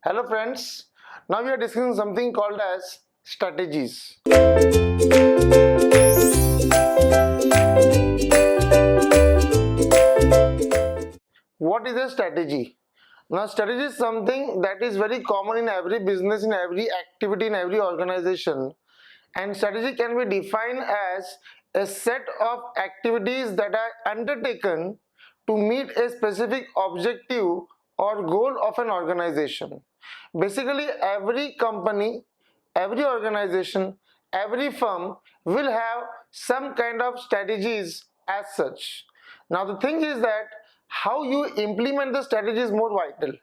Hello friends, now we are discussing something called as strategies. What is a strategy? Now strategy is something that is very common in every business, in every activity, in every organization, and strategy can be defined as a set of activities that are undertaken to meet a specific objective or goal of an organization. Basically, every company, every organization, every firm will have some kind of strategies as such. Now the thing is that how you implement the strategy is more vital.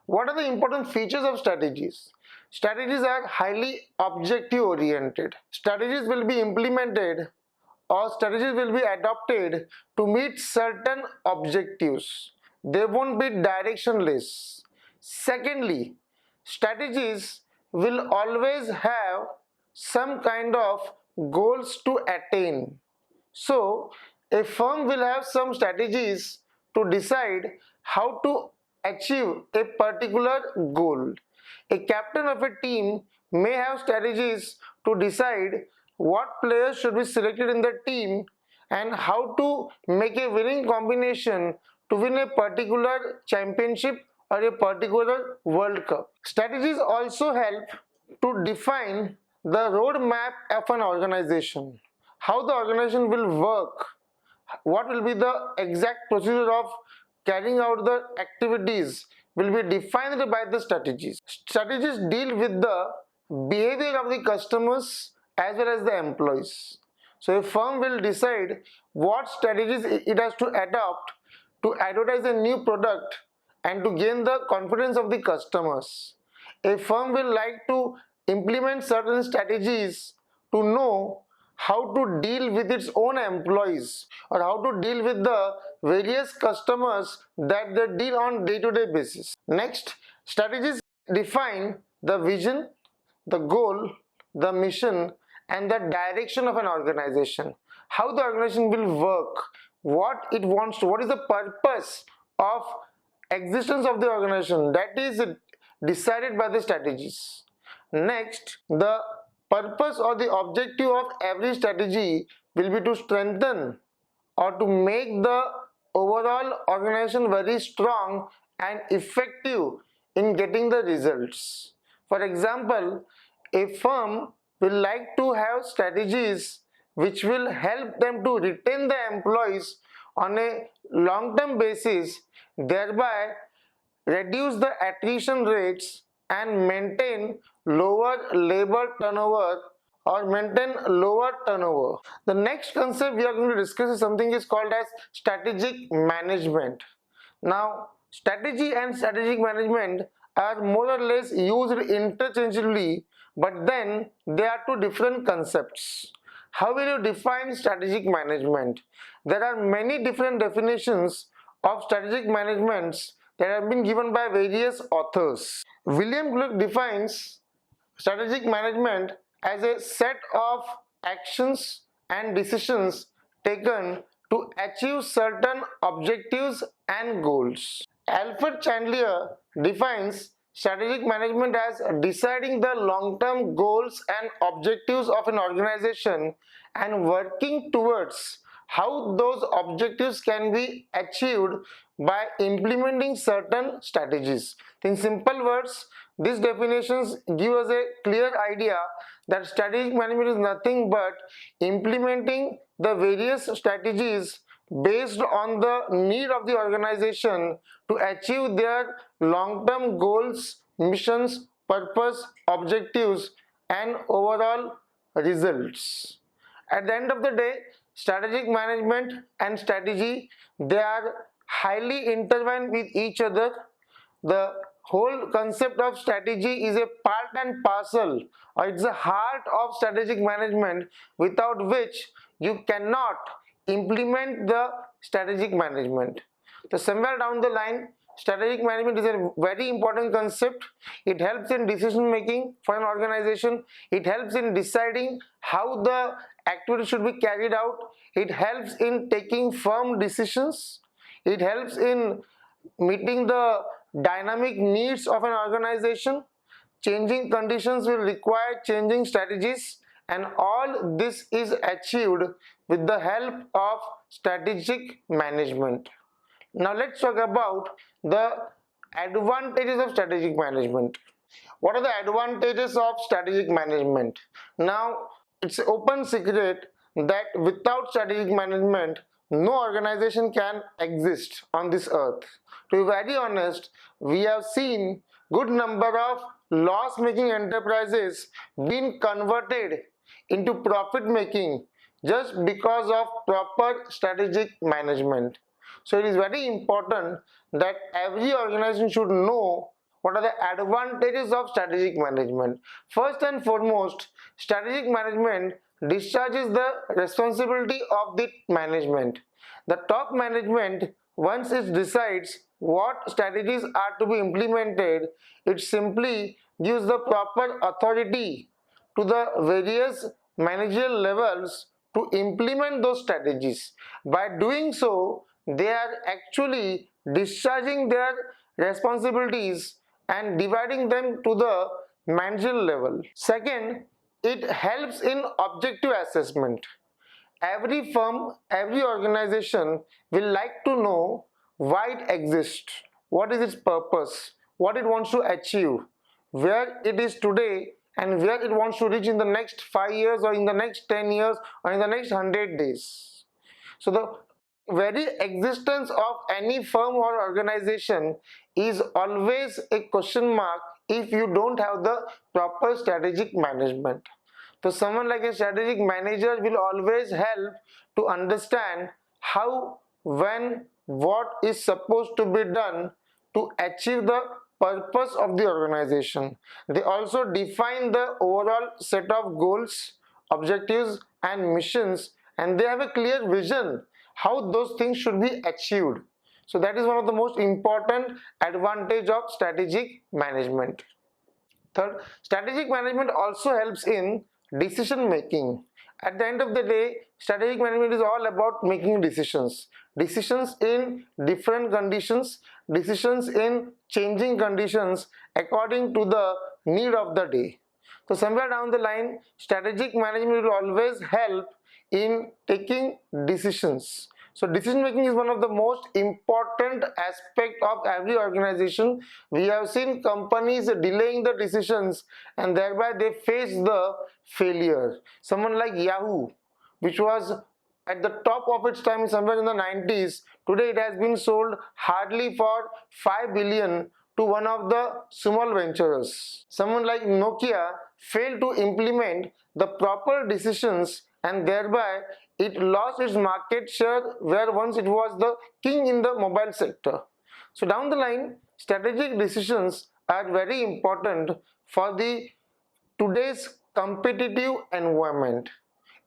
What are the important features of strategies? Strategies are highly objective oriented. Strategies will be implemented or strategies will be adopted to meet certain objectives. They won't be directionless. Secondly, strategies will always have some kind of goals to attain. So, a firm will have some strategies to decide how to achieve a particular goal. A captain of a team may have strategies to decide what players should be selected in the team and how to make a winning combination to win a particular championship or a particular World Cup. Strategies also help to define the roadmap of an organization, how the organization will work, what will be the exact procedure of carrying out the activities will be defined by the strategies. Strategies deal with the behavior of the customers as well as the employees. So a firm will decide what strategies it has to adopt to advertise a new product and to gain the confidence of the customers. A firm will like to implement certain strategies to know how to deal with its own employees or how to deal with the various customers that they deal on day-to-day basis. Next, strategies define the vision, the goal, the mission, and the direction of an organization. How the organization will work, what it wants to, what is the purpose of existence of the organization, that is decided by the strategies. Next, the purpose or the objective of every strategy will be to strengthen or to make the overall organization very strong and effective in getting the results. For example, a firm will like to have strategies which will help them to retain the employees on a long-term basis, thereby reduce the attrition rates and maintain lower labor turnover or maintain lower turnover. The next concept we are going to discuss is something is called as strategic management. Now, strategy and strategic management are more or less used interchangeably, but then they are two different concepts. How will you define strategic management? There are many different definitions of strategic managements that have been given by various authors. William Gluck defines strategic management as a set of actions and decisions taken to achieve certain objectives and goals. Alfred Chandler defines strategic management as deciding the long-term goals and objectives of an organization and working towards how those objectives can be achieved by implementing certain strategies. In simple words, these definitions give us a clear idea that strategic management is nothing but implementing the various strategies based on the need of the organization to achieve their long-term goals, missions, purpose, objectives, and overall results. At the end of the day, strategic management and strategy, they are highly intertwined with each other. The whole concept of strategy is a part and parcel, or it's the heart of strategic management, without which you cannot implement the strategic management. So somewhere down the line, strategic management is a very important concept. It helps in decision making for an organization. It helps in deciding how the activity should be carried out. It helps in taking firm decisions. It helps in meeting the dynamic needs of an organization. Changing conditions will require changing strategies, and all this is achieved with the help of strategic management. Now let's talk about the advantages of strategic management. What are the advantages of strategic management? Now, it's an open secret that without strategic management, no organization can exist on this earth. To be very honest, we have seen good number of loss-making enterprises being converted into profit making just because of proper strategic management. So it is very important that every organization should know what are the advantages of strategic management. First and foremost, strategic management discharges the responsibility of the management. The top management, once it decides what strategies are to be implemented, it simply gives the proper authority to the various managerial levels to implement those strategies. By doing so, they are actually discharging their responsibilities and dividing them to the managerial level. Second, it helps in objective assessment. Every firm, every organization will like to know why it exists, what is its purpose, what it wants to achieve, where it is today, and where it wants to reach in the next 5 years, or in the next 10 years, or in the next 100 days. So the very existence of any firm or organization is always a question mark if you don't have the proper strategic management. So someone like a strategic manager will always help to understand how, when, what is supposed to be done to achieve the purpose of the organization. They also define the overall set of goals, objectives and missions, and they have a clear vision how those things should be achieved. So that is one of the most important advantage of strategic management. Third, strategic management also helps in decision making. At the end of the day, strategic management is all about making decisions. Decisions in different conditions, decisions in changing conditions according to the need of the day. So somewhere down the line, strategic management will always help in taking decisions. So decision making is one of the most important aspect of every organization. We have seen companies delaying the decisions and thereby they face the failure. Someone like Yahoo, which was at the top of its time somewhere in the 90s, today it has been sold hardly for 5 billion to one of the small venturers. Someone like Nokia failed to implement the proper decisions and thereby it lost its market share where once it was the king in the mobile sector. So down the line, strategic decisions are very important for the today's competitive environment.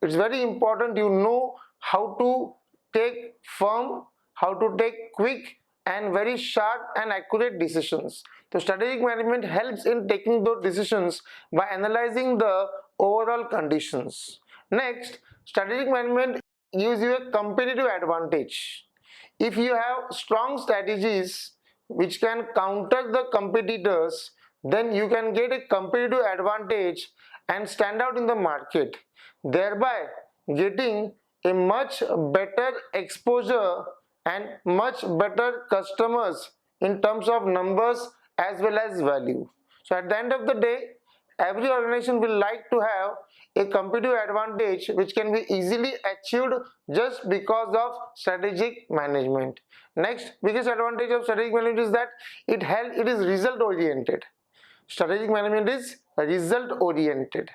It's very important you know how to take firm, how to take quick and very sharp and accurate decisions. So strategic management helps in taking those decisions by analyzing the overall conditions. Next, strategic management gives you a competitive advantage. If you have strong strategies which can counter the competitors, then you can get a competitive advantage and stand out in the market, thereby getting a much better exposure and much better customers in terms of numbers as well as value. So at the end of the day, every organization will like to have a competitive advantage which can be easily achieved just because of strategic management. Next biggest advantage of strategic management is that it is result oriented. Strategic management is result oriented.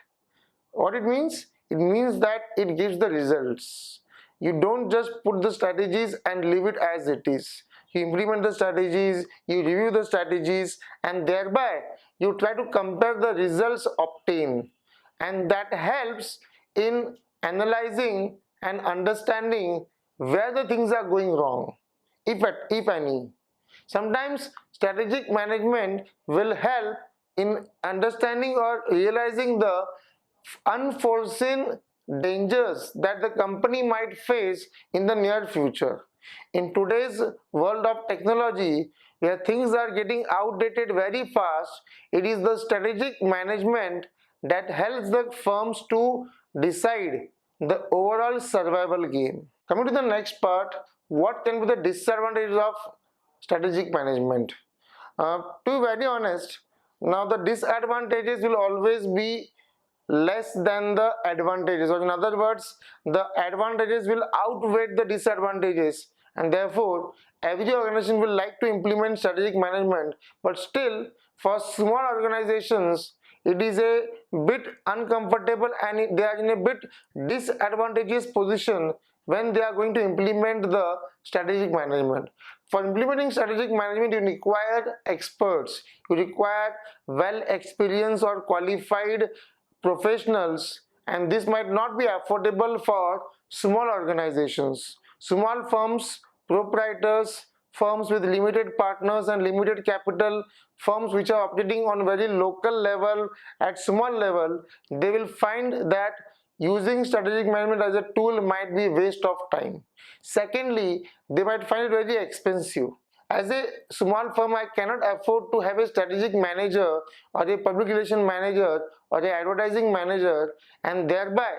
What it means? It means that it gives the results. You don't just put the strategies and leave it as it is. You implement the strategies, you review the strategies, and thereby you try to compare the results obtained, and that helps in analyzing and understanding where the things are going wrong, if any. Sometimes strategic management will help in understanding or realizing the unforeseen dangers that the company might face in the near future. In today's world of technology, where things are getting outdated very fast, it is the strategic management that helps the firms to decide the overall survival game. Coming to the next part, what can be the disadvantages of strategic management? To be very honest, now the disadvantages will always be less than the advantages, or in other words, the advantages will outweigh the disadvantages, and therefore every organization will like to implement strategic management, but still for small organizations it is a bit uncomfortable and they are in a bit disadvantageous position when they are going to implement the strategic management. For implementing strategic management, you require experts, you require well experienced or qualified professionals, and this might not be affordable for small organizations, small firms, proprietors, firms with limited partners and limited capital, firms which are operating on very local level, at small level. They will find that using strategic management as a tool might be waste of time. Secondly, they might find it very expensive. As a small firm, I cannot afford to have a strategic manager or a public relation manager or a advertising manager, and thereby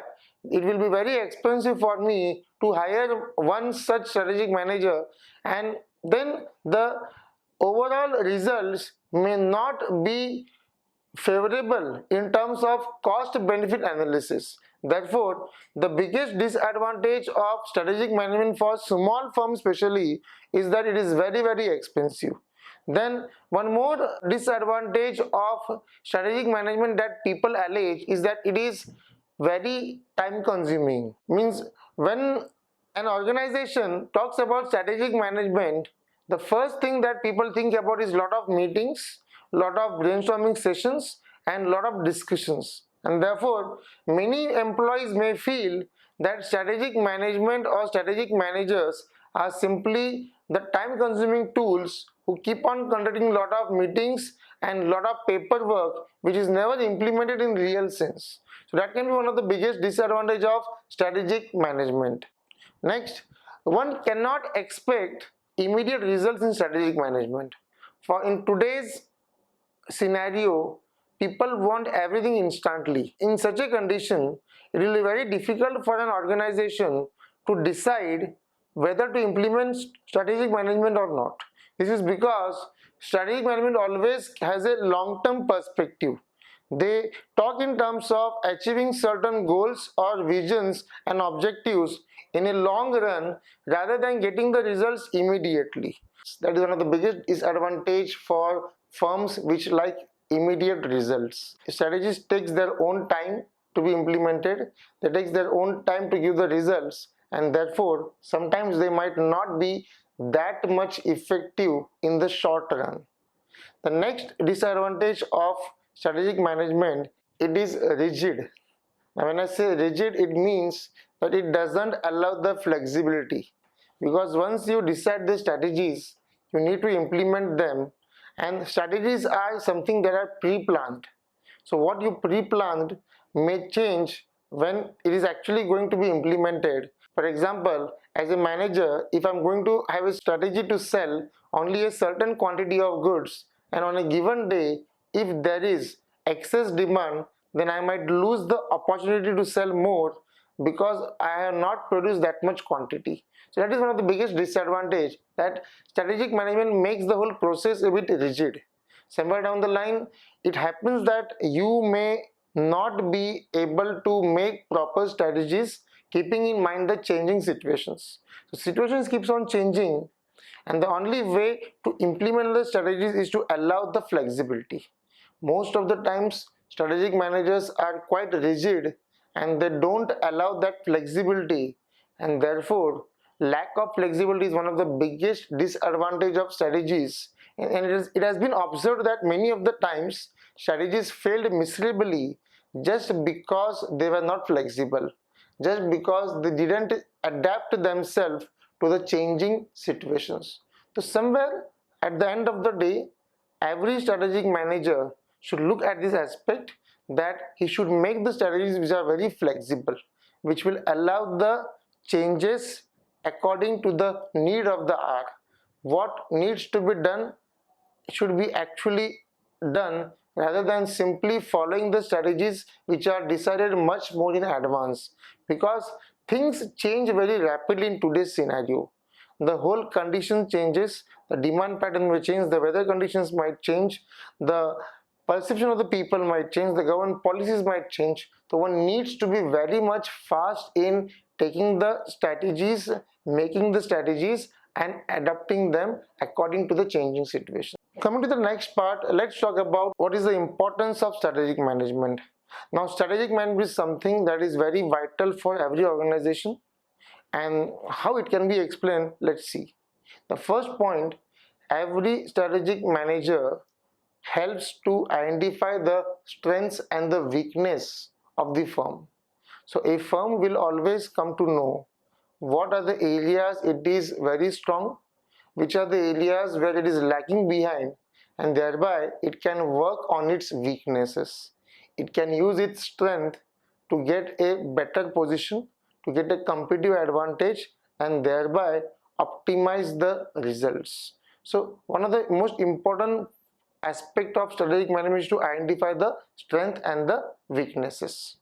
it will be very expensive for me to hire one such strategic manager, and then the overall results may not be favorable in terms of cost benefit analysis. Therefore, the biggest disadvantage of strategic management for small firms especially is that it is very expensive. Then one more disadvantage of strategic management that people allege is that it is very time consuming. Means when an organization talks about strategic management, the first thing that people think about is lot of meetings, lot of brainstorming sessions, and lot of discussions, and therefore many employees may feel that strategic management or strategic managers are simply the time consuming tools who keep on conducting lot of meetings and lot of paperwork which is never implemented in real sense. So that can be one of the biggest disadvantage of strategic management. Next, one cannot expect immediate results in strategic management. For in today's scenario, people want everything instantly. In such a condition, it will be very difficult for an organization to decide whether to implement strategic management or not. This is because strategic management always has a long-term perspective. They talk in terms of achieving certain goals or visions and objectives in a long run rather than getting the results immediately. That is one of the biggest disadvantage for firms which like immediate results. Strategies takes their own time to be implemented, they takes their own time to give the results, and therefore sometimes they might not be that much effective in the short run. The next disadvantage of strategic management, it is rigid. Now when I say rigid, it means that it doesn't allow the flexibility, because once you decide the strategies, you need to implement them, and strategies are something that are pre-planned. So what you pre-planned may change when it is actually going to be implemented. For example, as a manager, if I'm going to have a strategy to sell only a certain quantity of goods, and on a given day if there is excess demand, then I might lose the opportunity to sell more because I have not produced that much quantity. So that is one of the biggest disadvantage, that strategic management makes the whole process a bit rigid. Somewhere down the line, it happens that you may not be able to make proper strategies keeping in mind the changing situations. So situations keeps on changing, and the only way to implement the strategies is to allow the flexibility. Most of the times strategic managers are quite rigid and they don't allow that flexibility, and therefore lack of flexibility is one of the biggest disadvantage of strategies. And it has been observed that many of the times strategies failed miserably just because they were not flexible, just because they didn't adapt themselves to the changing situations. So somewhere at the end of the day, every strategic manager should look at this aspect, that he should make the strategies which are very flexible, which will allow the changes according to the need of the hour. What needs to be done should be actually done rather than simply following the strategies which are decided much more in advance, because things change very rapidly in today's scenario. The whole condition changes, the demand pattern may change, the weather conditions might change, the perception of the people might change, the government policies might change. So one needs to be very much fast in taking the strategies, making the strategies, and adapting them according to the changing situation. Coming to the next part, let's talk about what is the importance of strategic management. Now, strategic management is something that is very vital for every organization, and how it can be explained, let's see. The first point, every strategic manager helps to identify the strengths and the weakness of the firm. So a firm will always come to know what are the areas it is very strong, which are the areas where it is lacking behind, and thereby it can work on its weaknesses. It can use its strength to get a better position, to get a competitive advantage, and thereby optimize the results. So one of the most important aspect of strategic management is to identify the strength and the weaknesses.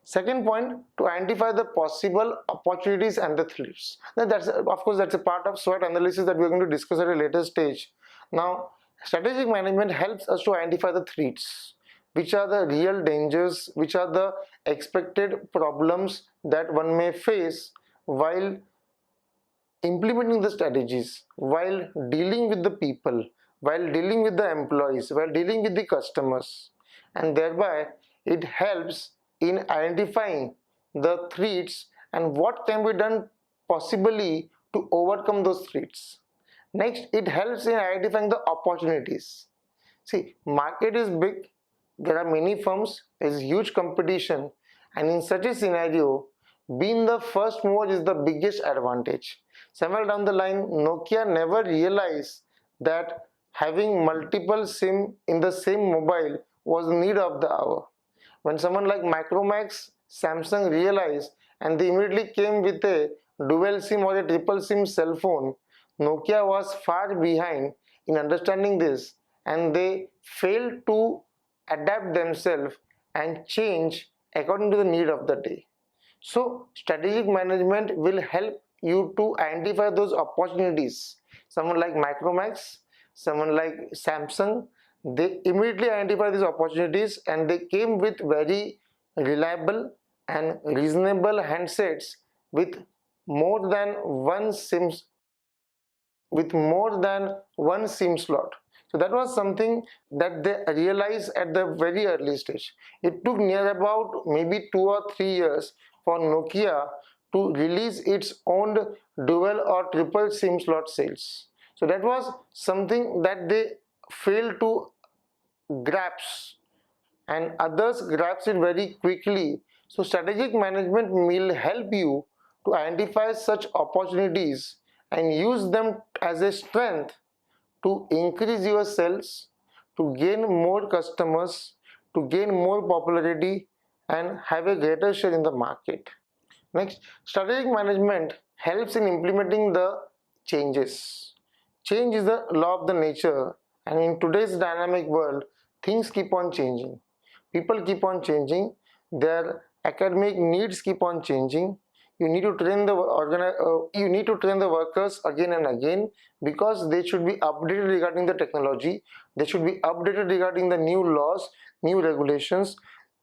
Second point, to identify the possible opportunities and the threats. Now that's, of course, that's a part of SWOT analysis that we're going to discuss at a later stage. Now, strategic management helps us to identify the threats, which are the real dangers, which are the expected problems that one may face while implementing the strategies, while dealing with the people, while dealing with the employees, while dealing with the customers, and thereby it helps in identifying the threats and what can be done possibly to overcome those threats. Next, it helps in identifying the opportunities. See, market is big, there are many firms, there is huge competition, and in such a scenario, being the first mover is the biggest advantage. Somewhere down the line, Nokia never realized that having multiple SIM in the same mobile was the need of the hour. When someone like Micromax, Samsung realized, and they immediately came with a dual SIM or a triple SIM cell phone, Nokia was far behind in understanding this, and they failed to adapt themselves and change according to the need of the day. So strategic management will help you to identify those opportunities. Someone like Micromax, someone like Samsung, they immediately identify these opportunities and they came with very reliable and reasonable handsets with more than one SIM slot. So that was something that they realized at the very early stage. It took near about maybe 2 or 3 years for Nokia to release its own dual or triple SIM slot sales. So that was something that they failed to grasp, and others grasp it very quickly. So strategic management will help you to identify such opportunities and use them as a strength to increase your sales, to gain more customers, to gain more popularity, and have a greater share in the market. Next, strategic management helps in implementing the changes. Change is the law of the nature, and in today's dynamic world, things keep on changing. People keep on changing, their academic needs keep on changing. You need to train the workers again and again, because they should be updated regarding the technology, they should be updated regarding the new laws, new regulations,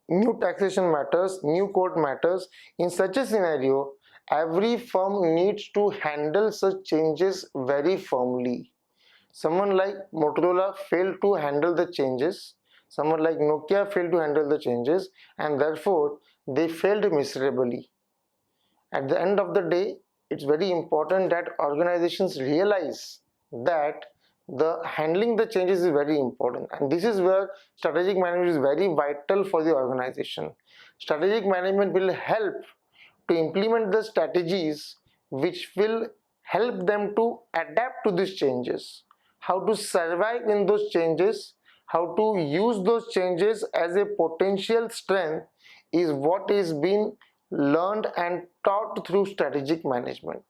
new taxation matters, new court matters. In such a scenario, every firm needs to handle such changes very firmly. Someone like Motorola failed to handle the changes, someone like Nokia failed to handle the changes, and therefore they failed miserably. At the end of the day, it's very important that organizations realize that the handling the changes is very important, and this is where strategic management is very vital for the organization. Strategic management will help to implement the strategies which will help them to adapt to these changes, how to survive in those changes, how to use those changes as a potential strength, is what is being learned and taught through strategic management.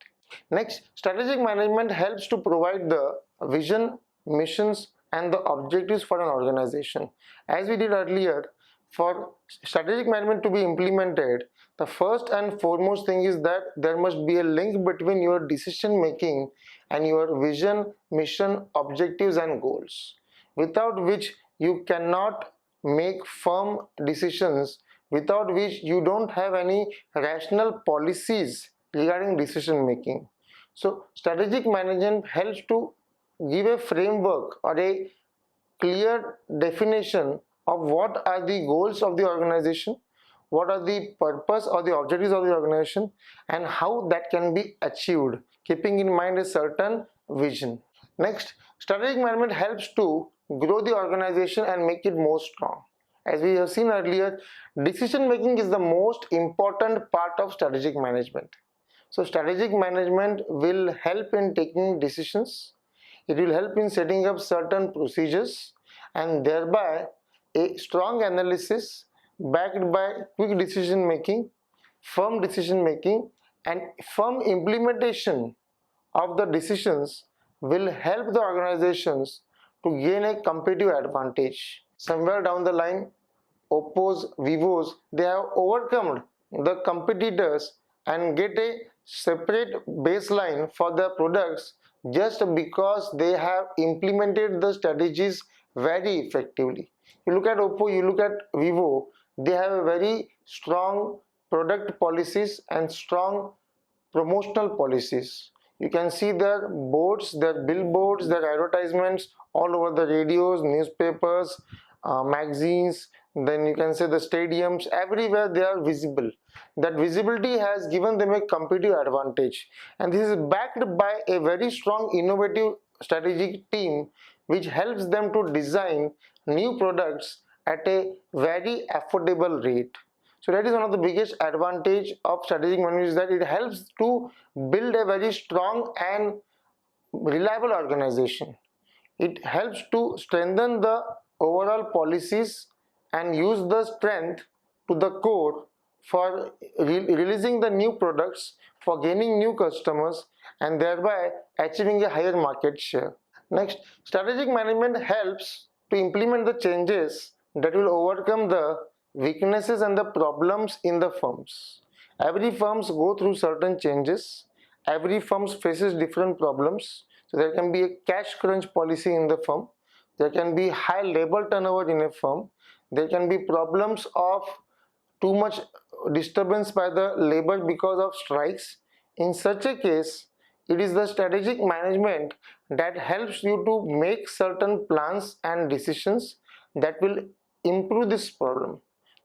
Next, strategic management helps to provide the vision, missions, and the objectives for an organization. As we did earlier, for strategic management to be implemented, the first and foremost thing is that there must be a link between your decision making and your vision, mission, objectives, and goals, without which you cannot make firm decisions, without which you don't have any rational policies regarding decision making. So strategic management helps to give a framework or a clear definition of what are the goals of the organization, what are the purpose or the objectives of the organization, and how that can be achieved, keeping in mind a certain vision. Next, strategic management helps to grow the organization and make it more strong. As we have seen earlier, decision making is the most important part of strategic management. So strategic management will help in taking decisions. It will help in setting up certain procedures, and thereby a strong analysis backed by quick decision making, firm decision making, and firm implementation of the decisions will help the organizations to gain a competitive advantage. Somewhere down the line, Oppos, Vivos, they have overcome the competitors and get a separate baseline for their products just because they have implemented the strategies very effectively. You look at Oppo, you look at Vivo, they have a very strong product policies and strong promotional policies. You can see their boards, their billboards, their advertisements all over the radios, newspapers, magazines, then you can say the stadiums, everywhere they are visible. That visibility has given them a competitive advantage, and this is backed by a very strong innovative strategic team which helps them to design new products at a very affordable rate. So that is one of the biggest advantage of strategic management, is that it helps to build a very strong and reliable organization. It helps to strengthen the overall policies and use the strength to the core for releasing the new products, for gaining new customers, and thereby achieving a higher market share. Next, strategic management helps to implement the changes that will overcome the weaknesses and the problems in the firms. Every firms go through certain changes. Every firm faces different problems. So there can be a cash crunch policy in the firm. There can be high labor turnover in a firm. There can be problems of too much disturbance by the labor because of strikes. In such a case, it is the strategic management that helps you to make certain plans and decisions that will improve this problem,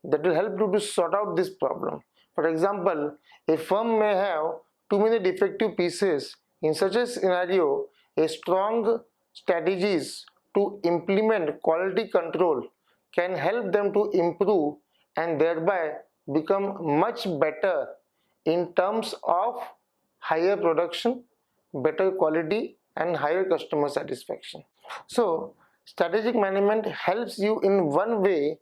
that will help you to sort out this problem. For example, a firm may have too many defective pieces. In such a scenario, a strong strategies to implement quality control can help them to improve and thereby become much better in terms of higher production, better quality, and higher customer satisfaction. So strategic management helps you in one way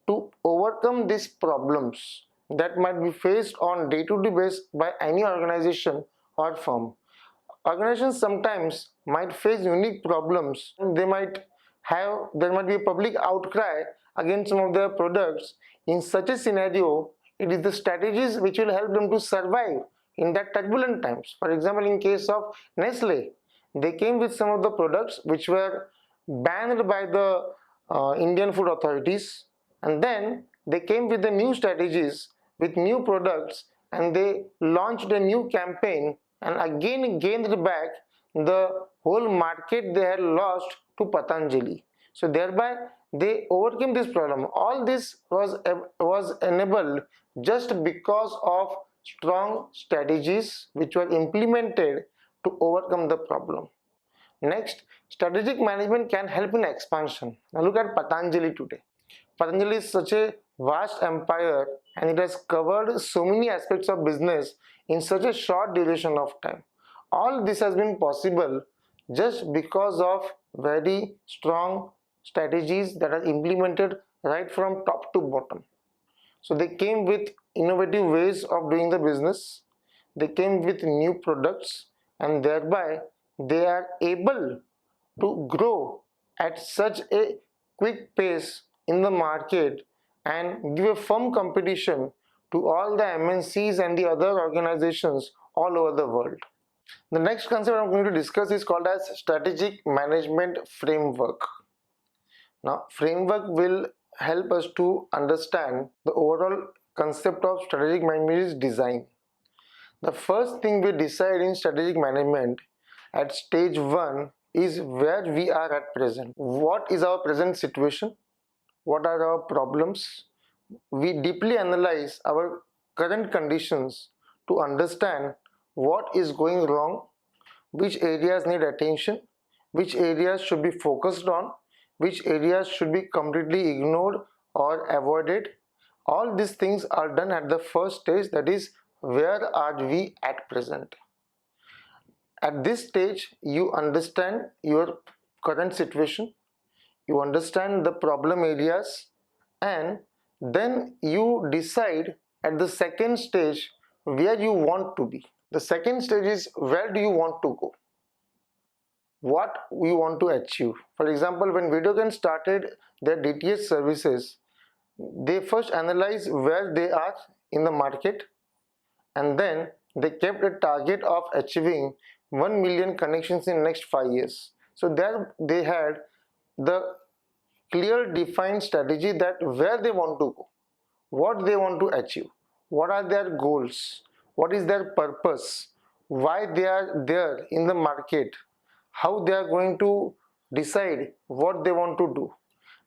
to overcome these problems that might be faced on day-to-day basis by any organization or firm. Organizations sometimes might face unique problems. There might be a public outcry against some of their products. In such a scenario, it is the strategies which will help them to survive in that turbulent times. For example, in case of Nestle, they came with some of the products which were banned by the Indian food authorities, and then they came with the new strategies with new products, and they launched a new campaign and again gained back the whole market they had lost to Patanjali. So thereby they overcame this problem. All this was enabled just because of strong strategies which were implemented to overcome the problem. Next, strategic management can help in expansion. Now look at Patanjali today. Patanjali is such a vast empire, and it has covered so many aspects of business in such a short duration of time. All this has been possible just because of very strong strategies that are implemented right from top to bottom. So they came with innovative ways of doing the business. They came with new products, and thereby they are able to grow at such a quick pace in the market and give a firm competition to all the MNCs and the other organizations all over the world. The next concept I'm going to discuss is called as strategic management framework. Now, framework will help us to understand the overall concept of strategic management is design. The first thing we decide in strategic management at stage 1 is where we are at present. What is our present situation? What are our problems? We deeply analyze our current conditions to understand what is going wrong, which areas need attention, which areas should be focused on, which areas should be completely ignored or avoided. All these things are done at the first stage, that is, where are we at present. At this stage, you understand your current situation, you understand the problem areas, and then you decide at the second stage where you want to be. The second stage is where do you want to go, what we want to achieve. For example, when Videogon started their DTH services, they first analyzed where they are in the market, and then they kept a target of achieving 1 million connections in next 5 years. So there they had the clear defined strategy that where they want to go, what they want to achieve, what are their goals, what is their purpose, why they are there in the market, how they are going to decide what they want to do.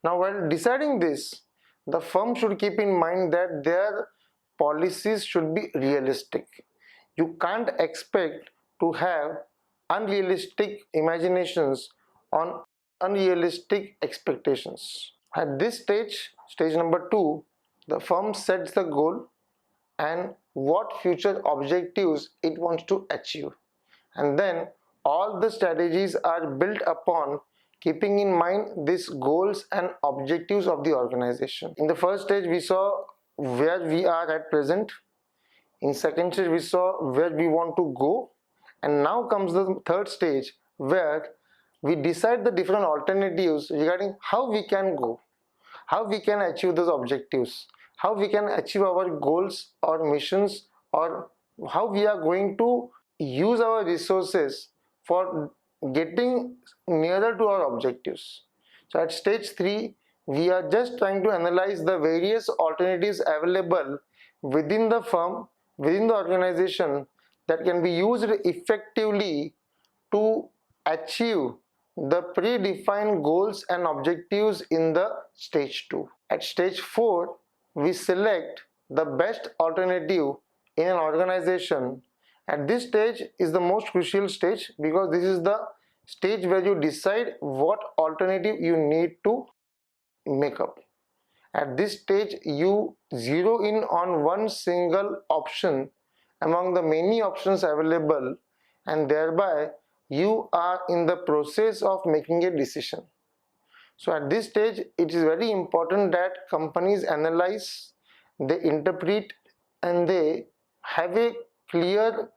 Now, while deciding this, the firm should keep in mind that their policies should be realistic. You can't expect to have unrealistic imaginations on unrealistic expectations. At this stage, stage number 2, the firm sets the goal and what future objectives it wants to achieve, and then all the strategies are built upon keeping in mind these goals and objectives of the organization. In the first stage, we saw where we are at present. In second stage, we saw where we want to go, and now comes the third stage where we decide the different alternatives regarding how we can go, how we can achieve those objectives, how we can achieve our goals or missions, or how we are going to use our resources for getting nearer to our objectives. So at stage 3, we are just trying to analyze the various alternatives available within the firm, within the organization, that can be used effectively to achieve the predefined goals and objectives in the stage 2. At stage 4, we select the best alternative in an organization. At this stage is the most crucial stage because this is the stage where you decide what alternative you need to make up. At this stage, you zero in on one single option among the many options available, and thereby you are in the process of making a decision. So at this stage, it is very important that companies analyze, they interpret, and they have a clear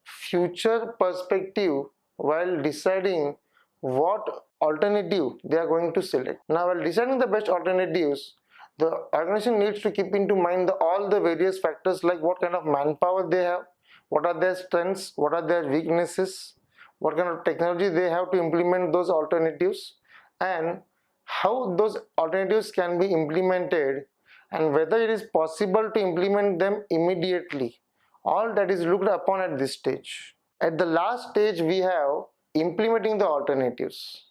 future perspective while deciding what alternative they are going to select. Now, while deciding the best alternatives, the organization needs to keep into mind all the various factors like what kind of manpower they have, what are their strengths, what are their weaknesses, what kind of technology they have to implement those alternatives, and how those alternatives can be implemented, and whether it is possible to implement them immediately. All that is looked upon at this stage. At the last stage, we have implementing the alternatives.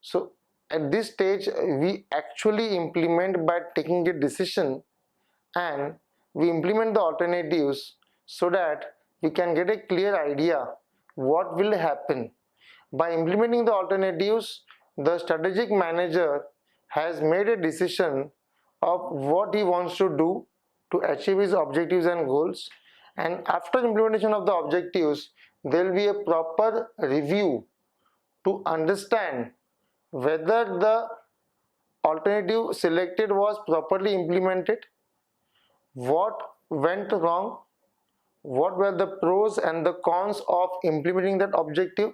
So at this stage, we actually implement by taking a decision, and we implement the alternatives so that we can get a clear idea what will happen. By implementing the alternatives, the strategic manager has made a decision of what he wants to do to achieve his objectives and goals, and after implementation of the objectives, there will be a proper review to understand whether the alternative selected was properly implemented, what went wrong, what were the pros and the cons of implementing that objective,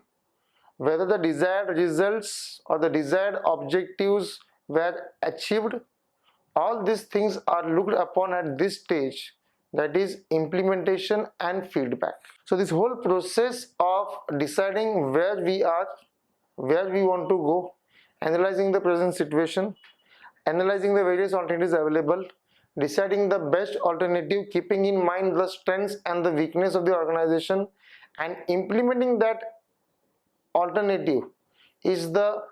whether the desired results or the desired objectives were achieved. All these things are looked upon at this stage, that is implementation and feedback. So this whole process of deciding where we are, where we want to go, analyzing the present situation, analyzing the various alternatives available, deciding the best alternative, keeping in mind the strengths and the weakness of the organization, and implementing that alternative is the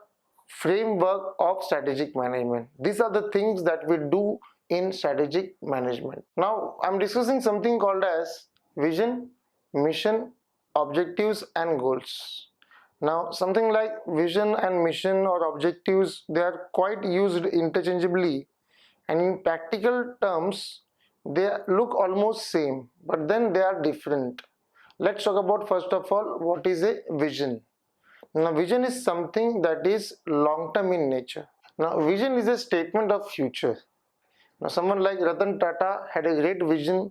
framework of strategic management. These are the things that we do in strategic management. Now I'm discussing something called as vision, mission, objectives and goals. Now something like vision and mission or objectives, they are quite used interchangeably, and in practical terms they look almost same, but then they are different. Let's talk about first of all what is a vision. Now vision is something that is long term in nature. Now vision is a statement of future. Now someone like Ratan Tata had a great vision.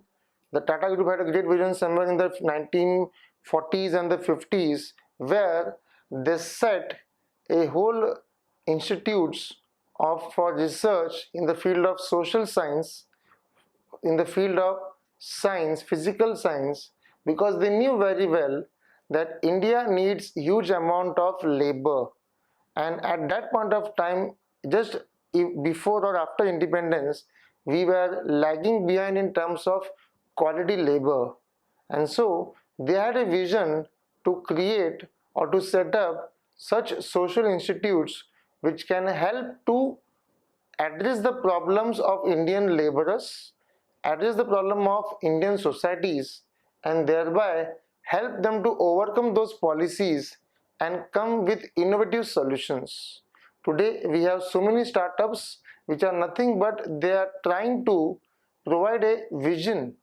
The Tata group had a great vision somewhere in the 1940s and the 50s, where they set a whole institutes for research in the field of social science, in the field of science, physical science, because they knew very well that India needs huge amount of labor, and at that point of time, just before or after independence, we were lagging behind in terms of quality labor, and so they had a vision to create or to set up such social institutes which can help to address the problems of Indian laborers, address the problem of Indian societies, and thereby help them to overcome those policies and come with innovative solutions. Today we have so many startups which are nothing but they are trying to provide a vision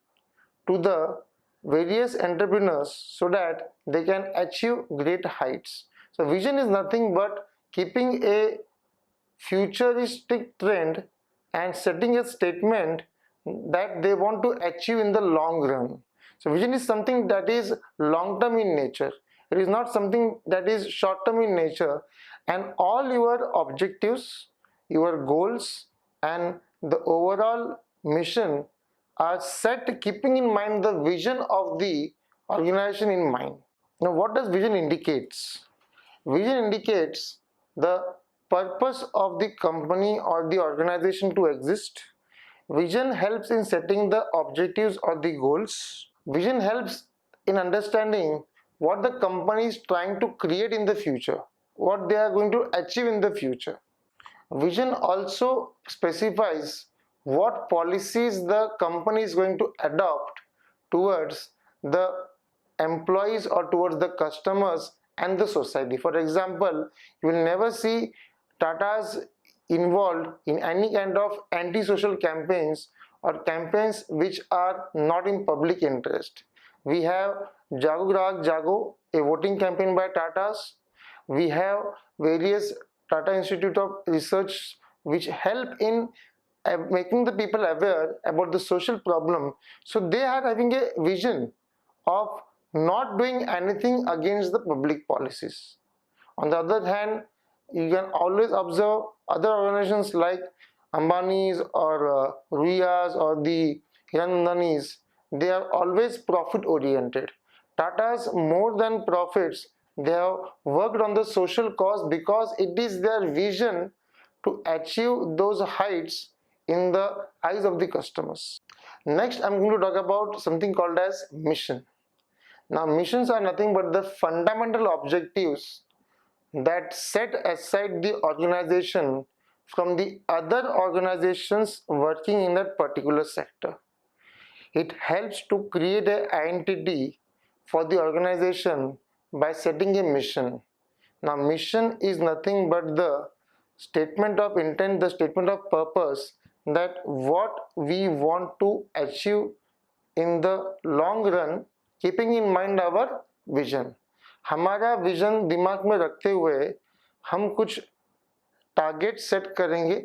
to the various entrepreneurs so that they can achieve great heights. So vision is nothing but keeping a futuristic trend and setting a statement that they want to achieve in the long run. So vision is something that is long term in nature. It is not something that is short term in nature, and all your objectives, your goals and the overall mission are set keeping in mind the vision of the organization in mind. Now what does vision indicates? Vision indicates the purpose of the company or the organization to exist. Vision helps in setting the objectives or the goals. Vision helps in understanding what the company is trying to create in the future, what they are going to achieve in the future. Vision also specifies what policies the company is going to adopt towards the employees or towards the customers and the society. For example, you will never see Tata's involved in any kind of anti-social campaigns or campaigns which are not in public interest. We have Jago Grahak Jago, a voting campaign by Tata's. We have various Tata Institute of Research which help in making the people aware about the social problem. So they are having a vision of not doing anything against the public policies. On the other hand, you can always observe other organizations like Ambani's or Ruiya's or the Hiranandanis. They are always profit oriented. Tata's more than profits, they have worked on the social cause because it is their vision to achieve those heights in the eyes of the customers. Next, I'm going to talk about something called as mission. Now missions are nothing but the fundamental objectives that set aside the organization from the other organizations working in that particular sector. It helps to create an identity for the organization by setting a mission. Now mission is nothing but the statement of intent, the statement of purpose, that what we want to achieve in the long run, keeping in mind our vision. हमारा vision दिमाग में रखते हुए हम कुछ target set करेंगे,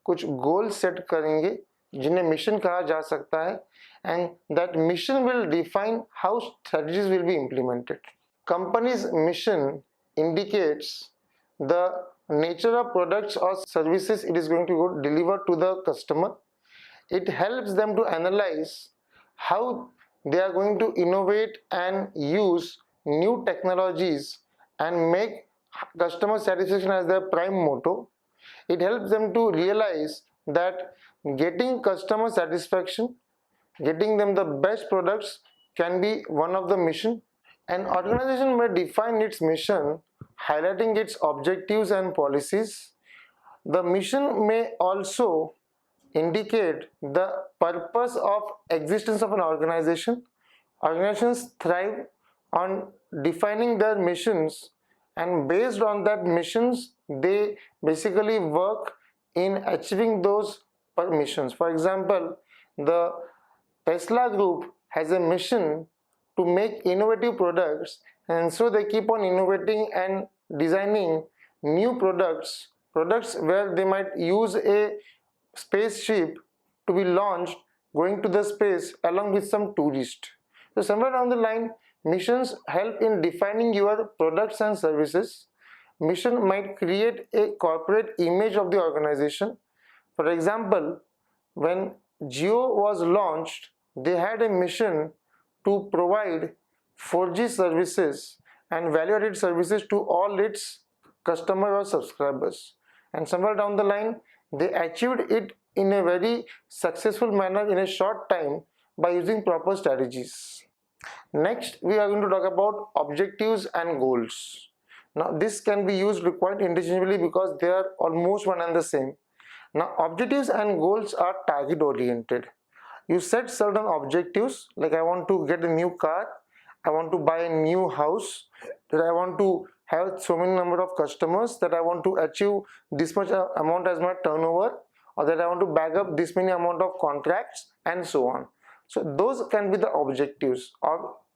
कुछ goal set करेंगे जिन्हें मिशन कहा जा सकता है, and that mission will define how strategies will be implemented. Company's mission indicates the nature of products or services it is going to go deliver to the customer. It helps them to analyze how they are going to innovate and use new technologies and make customer satisfaction as their prime motto. It helps them to realize that getting customer satisfaction, getting them the best products can be one of the mission. An organization may define its mission, highlighting its objectives and policies. The mission may also indicate the purpose of existence of an organization. Organizations thrive on defining their missions, and based on that missions they basically work in achieving those missions. For example, the Tesla group has a mission to make innovative products, and so they keep on innovating and designing new products where they might use a spaceship to be launched going to the space along with some tourists. So somewhere down the line, missions help in defining your products and services. Mission might create a corporate image of the organization. For example, when Jio was launched, they had a mission to provide 4G services and value-added services to all its customers or subscribers. And somewhere down the line, they achieved it in a very successful manner in a short time by using proper strategies. Next, we are going to talk about objectives and goals. Now, this can be used quite interchangeably because they are almost one and the same. Now, objectives and goals are target oriented. You set certain objectives, like I want to get a new car, I want to buy a new house, that I want to have so many number of customers, that I want to achieve this much amount as my turnover, or that I want to bag up this many amount of contracts, and so on. So those can be the objectives.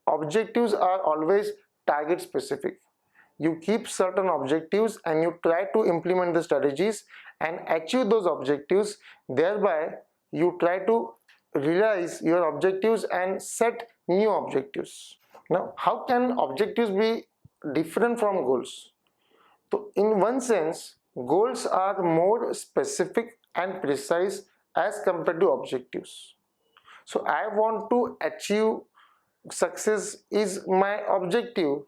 Objectives are always target specific. You keep certain objectives and you try to implement the strategies and achieve those objectives. Thereby you try to realize your objectives and set new objectives. Now, how can objectives be different from goals? So in one sense, goals are more specific and precise as compared to objectives. So I want to achieve success is my objective,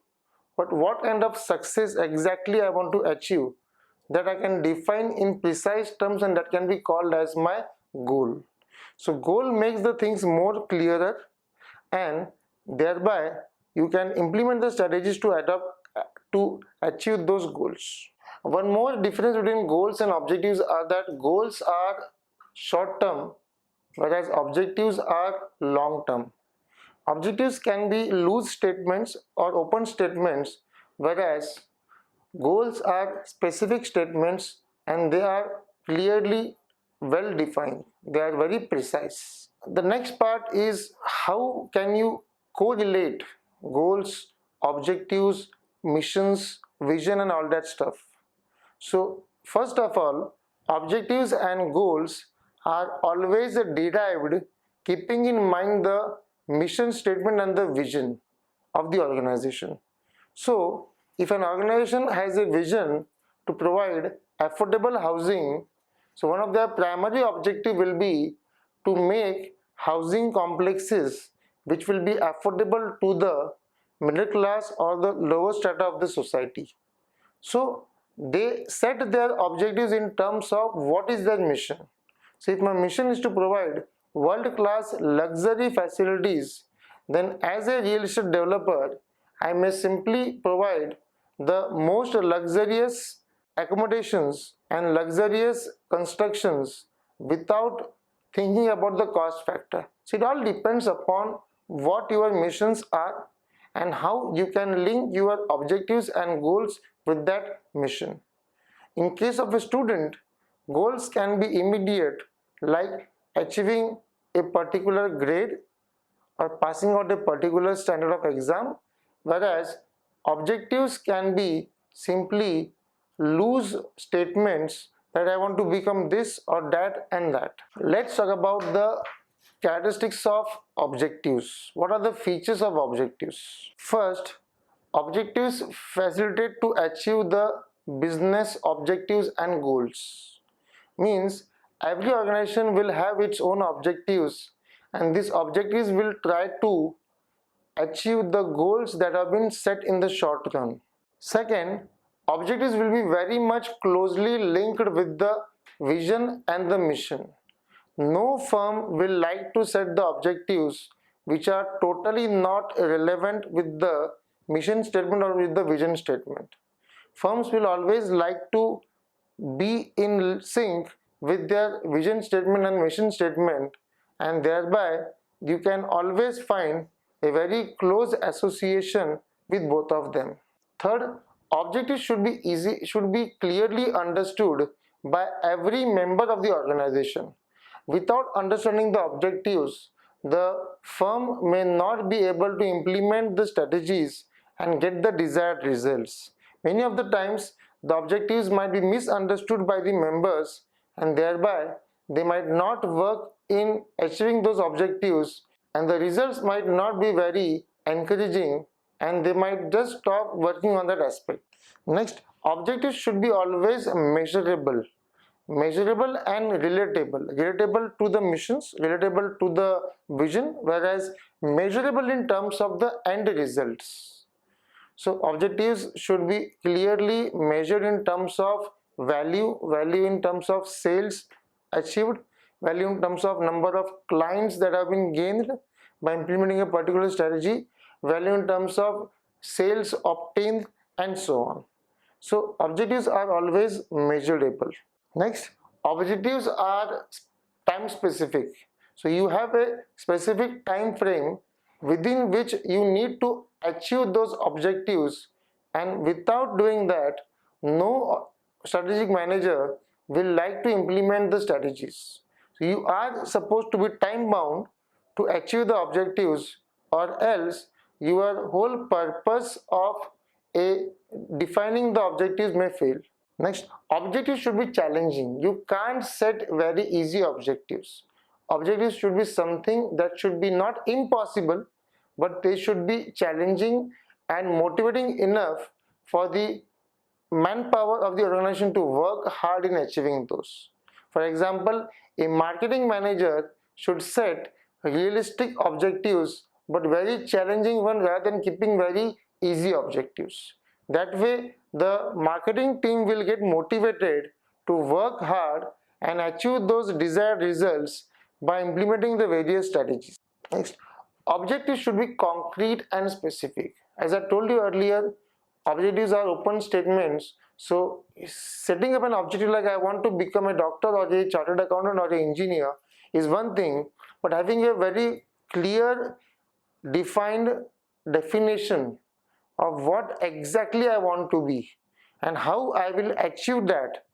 but what kind of success exactly I want to achieve, that I can define in precise terms, and that can be called as my goal. So goal makes the things more clearer, and thereby you can implement the strategies to achieve those goals. One more difference between goals and objectives are that goals are short term, whereas objectives are long term. Objectives can be loose statements or open statements, whereas goals are specific statements and they are clearly well defined. They are very precise. The next part is how can you correlate goals, objectives, missions, vision, and all that stuff. So first of all, objectives and goals are always derived keeping in mind the mission statement and the vision of the organization. So if an organization has a vision to provide affordable housing, so one of their primary objective will be to make housing complexes which will be affordable to the middle class or the lower strata of the society. So they set their objectives in terms of what is their mission. So if my mission is to provide world-class luxury facilities, then as a real estate developer, I may simply provide the most luxurious accommodations and luxurious constructions without thinking about the cost factor. So it all depends upon what your missions are and how you can link your objectives and goals with that mission. In case of a student, goals can be immediate, like achieving a particular grade or passing out a particular standard of exam, whereas objectives can be simply loose statements that I want to become this or that and that. Let's talk about the characteristics of objectives. What are the features of objectives? First, Objectives facilitate to achieve the business objectives and goals. Means every organization will have its own objectives, and these objectives will try to achieve the goals that have been set in the short run. Second, objectives will be very much closely linked with the vision and the mission. No firm will like to set the objectives which are totally not relevant with the mission statement or with the vision statement. Firms will always like to be in sync with their vision statement and mission statement, and thereby you can always find a very close association with both of them. Third, objectives should be clearly understood by every member of the organization. Without understanding the objectives, the firm may not be able to implement the strategies and get the desired results. Many of the times, the objectives might be misunderstood by the members, and thereby they might not work in achieving those objectives, and the results might not be very encouraging, and they might just stop working on that aspect. Next, objectives should be always measurable and relatable to the missions, relatable to the vision, whereas measurable in terms of the end results. So objectives should be clearly measured in terms of value in terms of sales achieved, value in terms of number of clients that have been gained by implementing a particular strategy, value in terms of sales obtained, and so on. So objectives are always measurable. Next, objectives are time specific. So you have a specific time frame within which you need to achieve those objectives, and without doing that, no strategic manager will like to implement the strategies. So you are supposed to be time bound to achieve the objectives, or else your whole purpose of defining the objectives may fail. Next, objectives should be challenging. You can't set very easy objectives. Objectives should be something that should be not impossible, but they should be challenging and motivating enough for the manpower of the organization to work hard in achieving those. For example, a marketing manager should set realistic objectives but very challenging one, rather than keeping very easy objectives. That way the marketing team will get motivated to work hard and achieve those desired results by implementing the various strategies. Next, objectives should be concrete and specific. As I told you earlier, objectives are open statements. So setting up an objective like I want to become a doctor or a chartered accountant or an engineer is one thing, but having a very clear defined definition of what exactly I want to be and how I will achieve that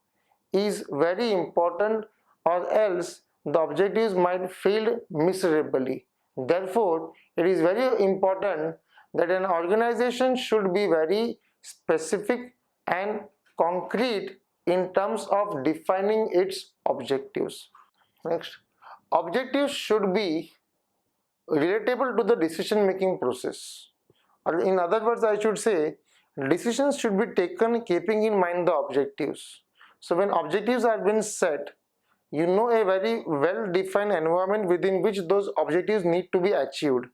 is very important, or else the objectives might fail miserably. Therefore, it is very important that an organization should be very specific and concrete in terms of defining its objectives. Next, objectives should be relatable to the decision making process. Or in other words, I should say, decisions should be taken keeping in mind the objectives. So when objectives are being set, you know a very well defined environment within which those objectives need to be achieved,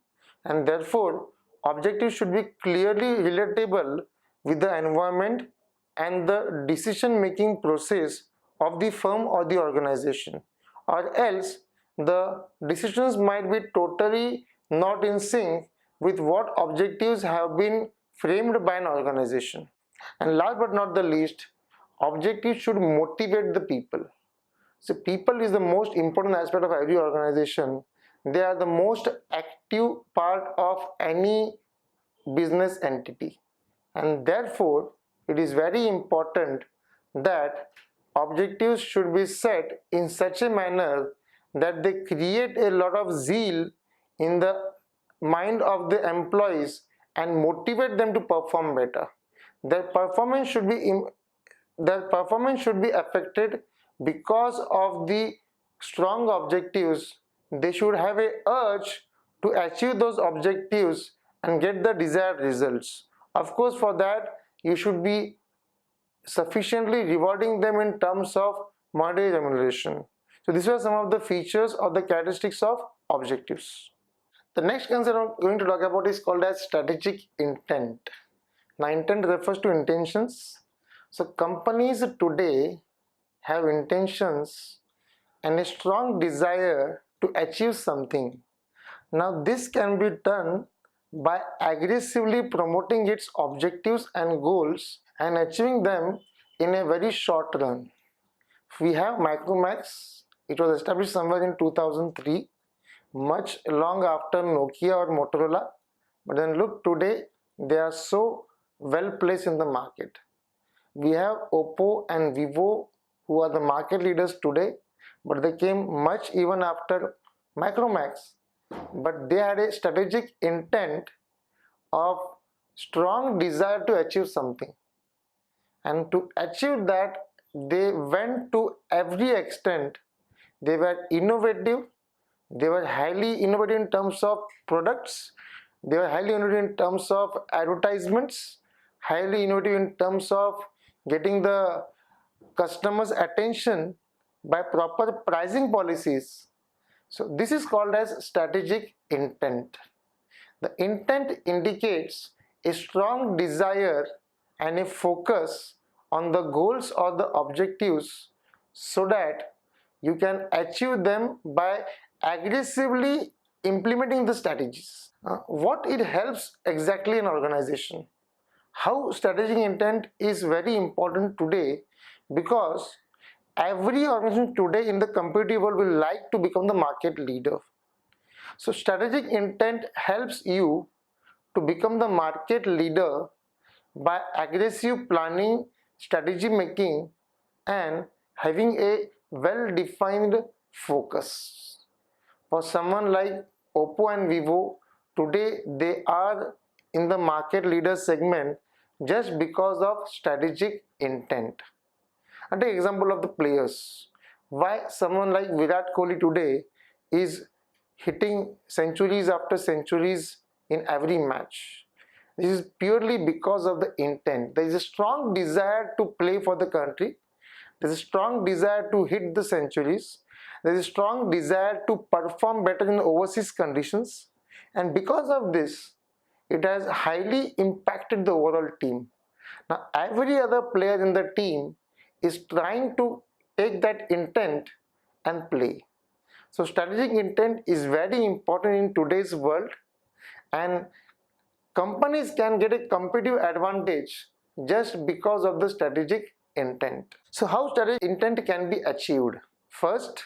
and therefore objectives should be clearly relatable with the environment and the decision making process of the firm or the organization, or else the decisions might be totally not in sync with what objectives have been framed by an organization. And last but not the least, objectives should motivate the people. So people is the most important aspect of every organization. They are the most active part of any business entity, and therefore it is very important that objectives should be set in such a manner that they create a lot of zeal in the mind of the employees and motivate them to perform better. Their performance should be affected because of the strong objectives. They should have a urge to achieve those objectives and get the desired results, Of course, for that you should be sufficiently rewarding them in terms of monetary remuneration. So these are some of the features or the characteristics of objectives. The next concept I'm going to talk about is called as strategic intent. Now, intent refers to intentions. So companies today have intentions and a strong desire to achieve something. Now this can be done by aggressively promoting its objectives and goals and achieving them in a very short run. We have Micromax. It was established somewhere in 2003, much long after Nokia or Motorola. But then look, today they are so well placed in the market. We have Oppo and Vivo, who are the market leaders today, but they came much even after Micromax. But they had a strategic intent of strong desire to achieve something, and to achieve that they went to every extent. They were innovative, they were highly innovative in terms of products, they were highly innovative in terms of advertisements, highly innovative in terms of getting the customers attention by proper pricing policies. So this is called as strategic intent. The intent indicates a strong desire and a focus on the goals or the objectives so that you can achieve them by aggressively implementing the strategies. What it helps exactly in organization? How strategic intent is very important today, because every organization today in the competitive world will like to become the market leader. So strategic intent helps you to become the market leader by aggressive planning, strategy making, and having a well-defined focus. For someone like Oppo and Vivo, today they are in the market leader segment just because of strategic intent. I'll take example of the players. Why someone like Virat Kohli today is hitting centuries after centuries in every match? This is purely because of the intent. There is a strong desire to play for the country. There is a strong desire to hit the centuries. There is a strong desire to perform better in overseas conditions. And because of this, it has highly impacted the overall team. Now, every other player in the team is trying to take that intent and play. So strategic intent is very important in today's world, and companies can get a competitive advantage just because of the strategic intent. So how strategic intent can be achieved? First,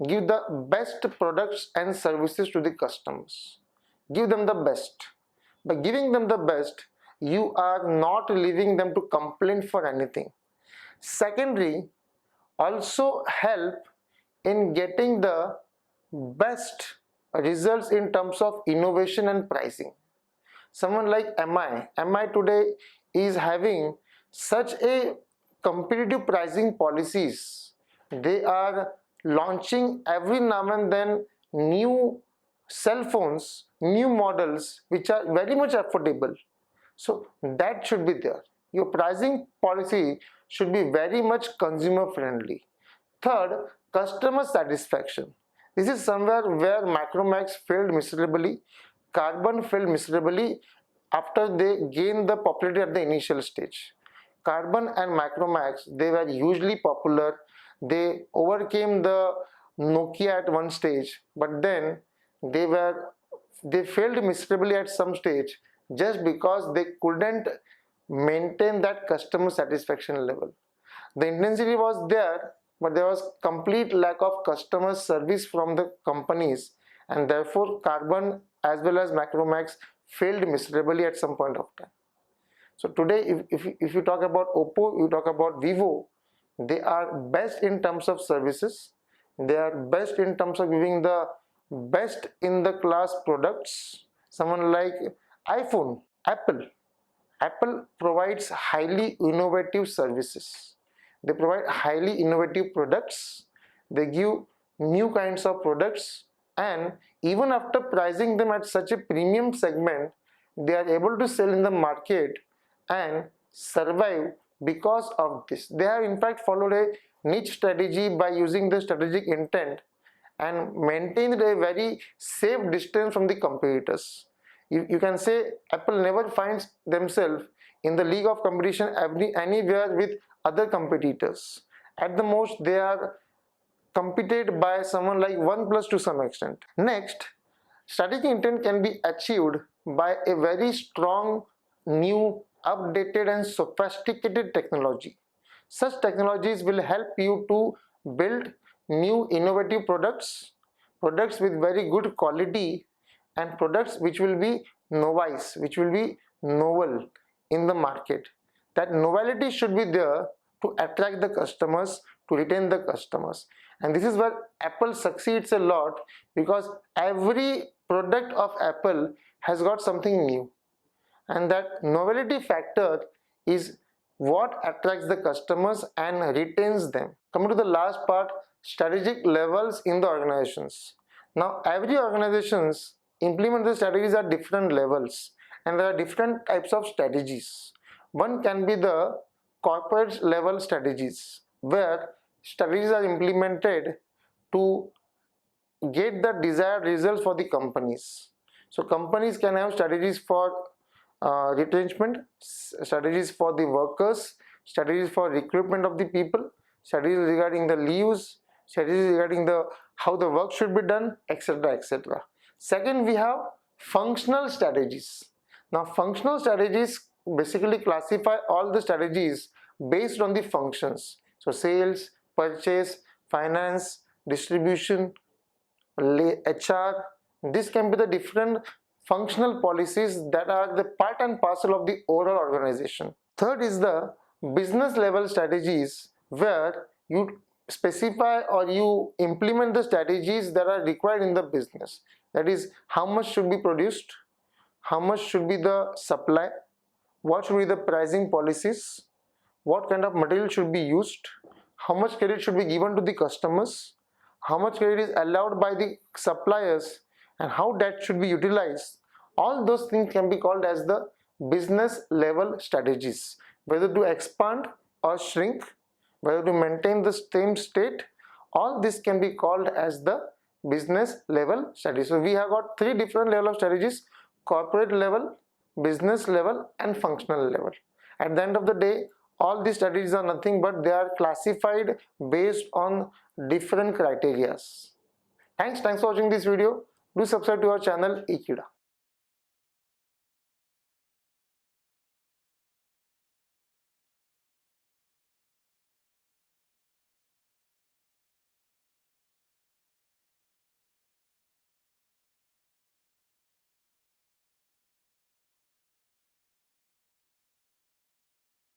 give the best products and services to the customers. Give them the best. By giving them the best, you are not leaving them to complain for anything. Secondly, also help in getting the best results in terms of innovation and pricing. Someone like MI today is having such a competitive pricing policies. They are launching every now and then new cell phones, new models which are very much affordable. So that should be there. Your pricing policy should be very much consumer friendly. Third, customer satisfaction. This is somewhere where Macromax failed miserably, Carbon failed miserably after they gained the popularity at the initial stage. Carbon and Macromax, they were hugely popular. They overcame the Nokia at one stage, but then they failed miserably at some stage just because they couldn't maintain that customer satisfaction level. The intensity was there, but there was complete lack of customer service from the companies, and therefore Carbon as well as Macromax failed miserably at some point of time. So today, if you talk about Oppo, you talk about Vivo, they are best in terms of services. They are best in terms of giving the best in the class products. Someone like iPhone, Apple provides highly innovative services. They provide highly innovative products. They give new kinds of products, and even after pricing them at such a premium segment, they are able to sell in the market and survive because of this. They have in fact followed a niche strategy by using the strategic intent and maintained a very safe distance from the competitors. You can say Apple never finds themselves in the league of competition anywhere with other competitors. At the most, they are competed by someone like OnePlus to some extent. Next, strategic intent can be achieved by a very strong, new, updated and sophisticated technology. Such technologies will help you to build new innovative products with very good quality, and products which will be novice, which will be novel in the market. That novelty should be there to attract the customers, to retain the customers. And this is where Apple succeeds a lot, because every product of Apple has got something new, and that novelty factor is what attracts the customers and retains them. Coming to the last part, strategic levels in the organizations. Now every organizations implement the strategies at different levels, and there are different types of strategies. One can be the corporate level strategies, where strategies are implemented to get the desired results for the companies. So companies can have strategies for retrenchment, strategies for the workers, strategies for recruitment of the people, strategies regarding the leaves, strategies regarding the how the work should be done, etc., etc. Second, we have functional strategies. Now functional strategies basically classify all the strategies based on the functions. So sales, purchase, finance, distribution, HR, this can be the different functional policies that are the part and parcel of the overall organization. Third is the business level strategies, where you specify or you implement the strategies that are required in the business. That is, how much should be produced, how much should be the supply, what should be the pricing policies, what kind of material should be used, how much credit should be given to the customers, how much credit is allowed by the suppliers, and how that should be utilized. All those things can be called as the business level strategies, whether to expand or shrink, whether to maintain the same state. All this can be called as the business level strategy. So we have got three different level of strategies: corporate level, business level and functional level. At the end of the day, all these strategies are nothing but they are classified based on different criteria. Thanks for watching this video. Do subscribe to our channel Ekeeda.